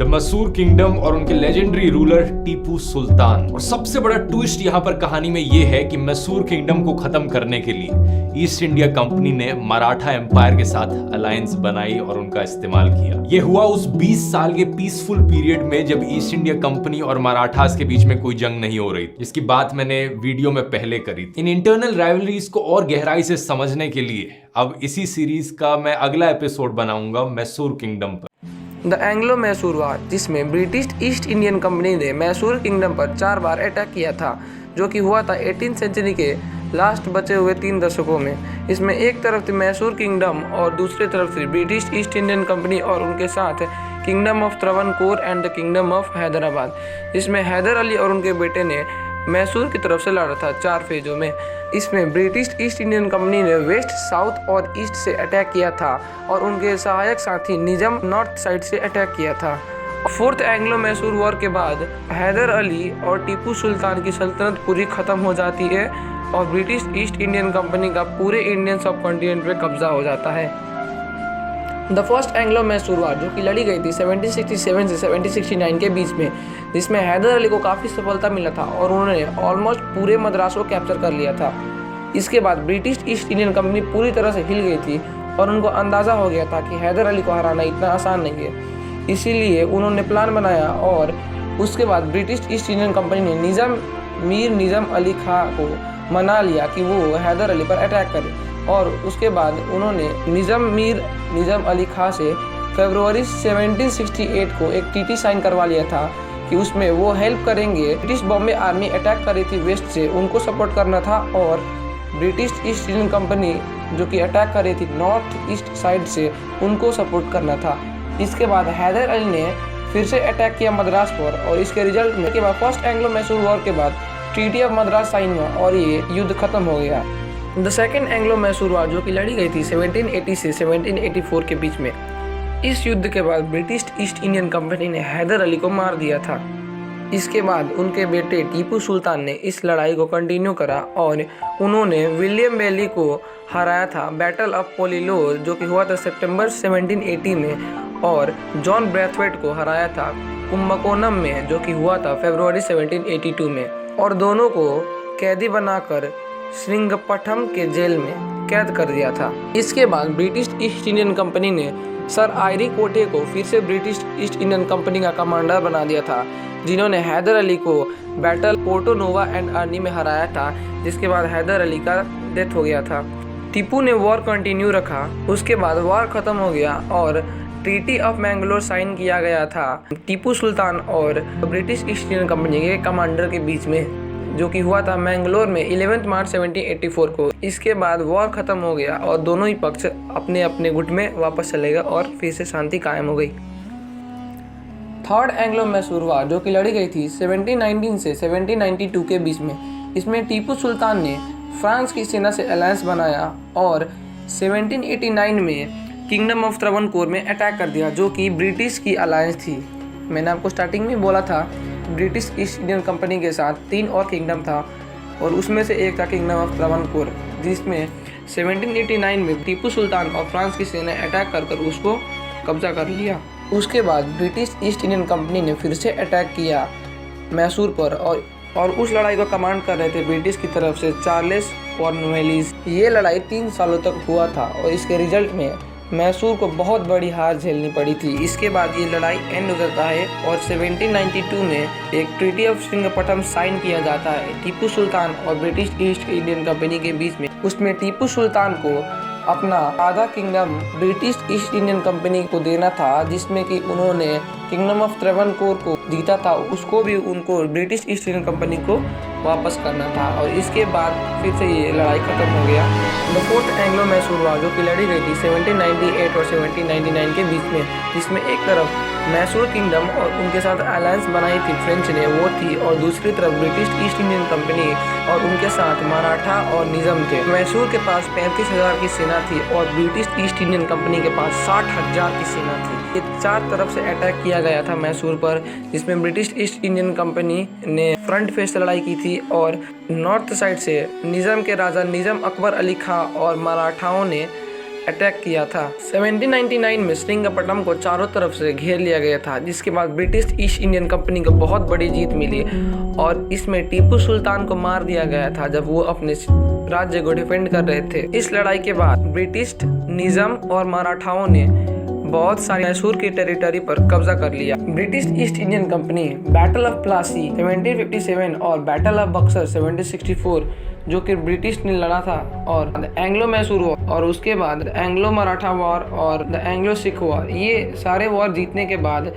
The Mysore kingdom और उनके legendary ruler Tipu Sultan. और सबसे बड़ा ट्विस्ट यहाँ पर कहानी में ये है कि मैसूर किंगडम को खत्म करने के लिए ईस्ट इंडिया कंपनी ने मराठा एम्पायर के साथ अलायंस बनाई और उनका इस्तेमाल किया। ये हुआ उस 20 साल के पीसफुल पीरियड में जब ईस्ट इंडिया कंपनी और मराठास के बीच में कोई जंग नहीं हो रही, जिसकी बात मैंने वीडियो में पहले करी थी। इन इंटरनल राइवलरीज को और गहराई से समझने के लिए अब इसी सीरीज का मैं अगला एपिसोड बनाऊंगा मैसूर किंगडम पर। द एंग्लो मैसूर वार, जिसमें ब्रिटिश ईस्ट इंडियन कंपनी ने मैसूर किंगडम पर 4 बार अटैक किया था, जो कि हुआ था 18th सेंचुरी के लास्ट बचे हुए 3 दशकों में। इसमें एक तरफ थी मैसूर किंगडम और दूसरी तरफ थी ब्रिटिश ईस्ट इंडियन कंपनी और उनके साथ kingdom of Travancore and the kingdom of Hyderabad. इसमें हैदर अली और उनके बेटे ने मैसूर की तरफ से लड़ा था 4 फेजों में। इसमें ब्रिटिश ईस्ट इंडियन कंपनी ने वेस्ट, साउथ और ईस्ट से अटैक किया था और उनके सहायक साथी निजाम नॉर्थ साइड से अटैक किया था। 4th एंग्लो मैसूर वॉर के बाद हैदर अली और टीपू सुल्तान की सल्तनत पूरी खत्म हो जाती है और ब्रिटिश ईस्ट इंडियन कंपनी का पूरे इंडियन सब कॉन्टिनेंट पे कब्जा हो जाता है। द फर्स्ट एंग्लो मैसूर वार, जो कि लड़ी गई थी 1767 से 1769 के बीच में, जिसमें हैदर अली को काफ़ी सफलता मिला था और उन्होंने ऑलमोस्ट पूरे मद्रास को कैप्चर कर लिया था। इसके बाद ब्रिटिश ईस्ट इंडियन कंपनी पूरी तरह से हिल गई थी और उनको अंदाज़ा हो गया था कि हैदर अली को हराना इतना आसान नहीं है। इसीलिए उन्होंने प्लान बनाया और उसके बाद ब्रिटिश ईस्ट इंडियन कंपनी ने मीर निज़ाम अली खां को मना लिया कि वो हैदर अली पर अटैक करे और उसके बाद उन्होंने निज़ाम अली खां से फरवरी 1768 को एक टीटी साइन करवा लिया था कि उसमें वो हेल्प करेंगे। ब्रिटिश बॉम्बे आर्मी अटैक कर रही थी वेस्ट से, उनको सपोर्ट करना था और ब्रिटिश ईस्ट इंडियन कंपनी जो कि अटैक कर रही थी नॉर्थ ईस्ट साइड से, उनको सपोर्ट करना था। इसके बाद हैदर अली ने फिर से अटैक किया मद्रास पर और इसके रिजल्ट में के बाद फर्स्ट एंग्लो मैसूर वॉर के बाद ट्रीटी ऑफ मद्रास साइन हुआ और ये युद्ध खत्म हो गया। द सेकेंड एंग्लो मैसूर वार, जो कि लड़ी गई थी 1780 से 1784 के बीच में, इस युद्ध के बाद ब्रिटिश ईस्ट इंडियन कंपनी ने हैदर अली को मार दिया था। इसके बाद उनके बेटे टीपू सुल्तान ने इस लड़ाई को कंटिन्यू करा और उन्होंने विलियम बेली को हराया था बैटल ऑफ पोलिलोर, जो कि हुआ था सितंबर 1780 में, और जॉन ब्रैथवेट को हराया था कुंभकोणम में, जो कि हुआ था फरवरी 1782 में, और दोनों को कैदी बनाकर श्रीरंगपट्टनम के जेल में कैद कर दिया था। इसके बाद ब्रिटिश ईस्ट इंडियन कंपनी ने सर आयरी कोटे को फिर से ब्रिटिश ईस्ट इंडियन कंपनी का कमांडर बना दिया था, जिन्होंने हैदर अली को battle Porto Nova and Arni में हराया था, जिसके बाद हैदर अली का डेथ हो गया था। टीपू ने वॉर कंटिन्यू रखा। उसके बाद वॉर खत्म हो गया और ट्रीटी ऑफ मैंगलोर साइन किया गया था टीपू सुल्तान और ब्रिटिश ईस्ट इंडियन कंपनी के कमांडर के बीच में, जो कि हुआ था मैंगलोर में 11 मार्च 1784 को। इसके बाद वॉर खत्म हो गया और दोनों ही पक्ष अपने अपने गुट में वापस चले गए और फिर से शांति कायम हो गई। थर्ड एंग्लो मैसूर वार, जो कि लड़ी गई थी 1719 से 1792 के बीच में, इसमें टीपू सुल्तान ने फ्रांस की सेना से अलायंस बनाया और 1789 में किंगडम ऑफ त्रावणकोर में अटैक कर दिया, जो कि ब्रिटिश की अलायंस थी। मैंने आपको स्टार्टिंग में बोला था ब्रिटिश ईस्ट इंडियन कंपनी के साथ 3 और किंगडम था और उसमें से एक था किंगडम ऑफ त्रावणकोर, जिसमें 1789 में टीपू सुल्तान और फ्रांस की सेना अटैक कर उसको कब्जा कर लिया। उसके बाद ब्रिटिश ईस्ट इंडियन कंपनी ने फिर से अटैक किया मैसूर पर और उस लड़ाई को कमांड कर रहे थे ब्रिटिश की तरफ से चार्ल्स कॉर्नवालिस। ये लड़ाई 3 सालों तक हुआ था और इसके रिजल्ट में मैसूर को बहुत बड़ी हार झेलनी पड़ी थी। इसके बाद ये लड़ाई एंड हो जाता है और 1792 में एक ट्रीटी ऑफ श्रीरंगपट्टनम साइन किया जाता है टीपू सुल्तान और ब्रिटिश ईस्ट इंडियन कंपनी के बीच में। उसमें टीपू सुल्तान को अपना आधा kingdom British east Indian company को देना था, जिसमें कि उन्होंने किंगडम ऑफ त्रावणकोर को जीता था, उसको भी उनको ब्रिटिश ईस्ट इंडियन कंपनी को वापस करना था और इसके बाद फिर से ये लड़ाई खत्म हो गया। द फोर्थ एंग्लो मैसूर वार, जो कि लड़ी गई थी 1798 और 1799 के बीच में, जिसमें एक तरफ मैसूर किंगडम और उनके साथ अलायंस बनाई थी फ्रेंच ने, वो थी, और दूसरी तरफ ब्रिटिश ईस्ट इंडियन कंपनी और उनके साथ मराठा और निजाम थे। मैसूर के पास 35,000 की सेना थी और ब्रिटिश ईस्ट इंडियन कंपनी के पास 60,000 की सेना थी। ये 4 तरफ से अटैक किया गया था मैसूर पर, जिसमें ब्रिटिश ईस्ट इंडियन कंपनी ने फ्रंट फेस लड़ाई की थी और नॉर्थ साइड से निजाम के राजा निजाम अकबर अली खां और मराठाओं ने अटैक किया था। 1799 में श्रीरंगपट्टनम को चारों तरफ से घेर लिया गया था, जिसके बाद ब्रिटिश ईस्ट इंडियन कंपनी को बहुत बड़ी जीत मिली और इसमें टीपू सुल्तान को मार दिया गया था जब वो अपने राज्य को डिफेंड कर रहे थे। इस लड़ाई के बाद ब्रिटिश, निजाम और मराठाओं ने बहुत सारी मैसूर की टेरिटरी पर कब्जा कर लिया। British east Indian company battle of Plassey 1757 और बैटल ऑफ बक्सर 1764 जो कि ब्रिटिश ने लड़ा था, और एंग्लो मैसूर वॉर और उसके बाद एंग्लो मराठा वॉर और द एंग्लो सिख वॉर, ये सारे वॉर जीतने के बाद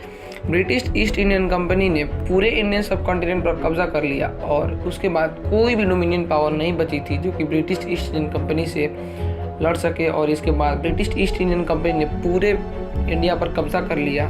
ब्रिटिश ईस्ट इंडियन कंपनी ने पूरे इंडियन सब कॉन्टिनेंट पर कब्जा कर लिया और उसके बाद कोई भी डोमिनियन पावर नहीं बची थी जो कि ब्रिटिश ईस्ट इंडियन कंपनी से लड़ सके। और इसके बाद ब्रिटिश ईस्ट इंडियन कंपनी ने पूरे इंडिया पर कब्जा कर लिया।